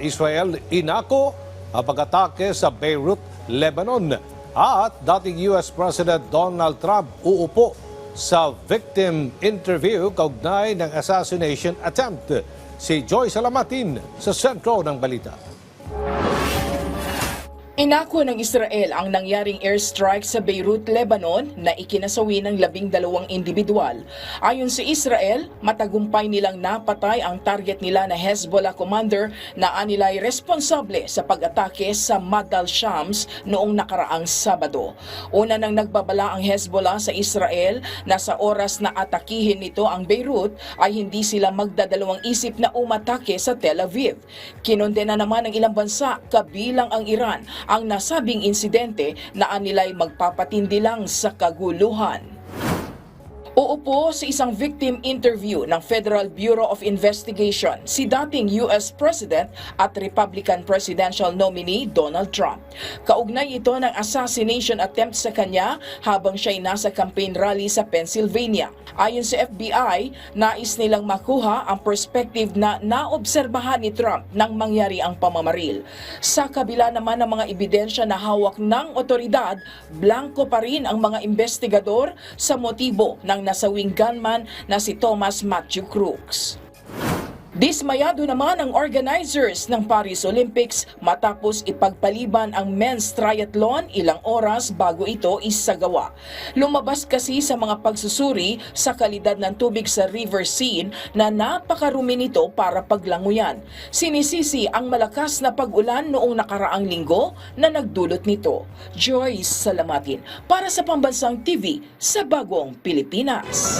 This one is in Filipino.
Israel inako ang pag-atake sa Beirut, Lebanon. At dating US President Donald Trump uupo sa victim interview kaugnay ng assassination attempt. Si Joy Salamatin sa sentro ng balita. Inako ng Israel ang nangyaring airstrike sa Beirut, Lebanon na ikinasawi ng 12 individual. Ayon sa Israel, matagumpay nilang napatay ang target nila na Hezbollah commander na anilay responsable sa pag-atake sa Maghal Shams noong nakaraang Sabado. Una nang nagbabala ang Hezbollah sa Israel na sa oras na atakihin nito ang Beirut ay hindi sila magdadalawang isip na umatake sa Tel Aviv. Kinondena naman ng ilang bansa kabilang ang Iran ang nasabing insidente na anilay magpapatindi lang sa kaguluhan. Uupo sa isang victim interview ng Federal Bureau of Investigation si dating US President at Republican presidential nominee Donald Trump. Kaugnay ito ng assassination attempt sa kanya habang siya'y nasa campaign rally sa Pennsylvania. Ayon sa FBI, nais nilang makuha ang perspective na naobserbahan ni Trump nang mangyari ang pamamaril. Sa kabila naman ng mga ebidensya na hawak ng otoridad, blanko pa rin ang mga investigador sa motibo ng nasawing gunman na si Thomas Matthew Crooks. Dismayado naman ang organizers ng Paris Olympics matapos ipagpaliban ang men's triathlon ilang oras bago ito isagawa. Lumabas kasi sa mga pagsusuri sa kalidad ng tubig sa River Seine na napakarumi nito para paglanguyan. Sinisisi ang malakas na pag-ulan noong nakaraang linggo na nagdulot nito. Joy Salamatin para sa Pambansang TV sa Bagong Pilipinas.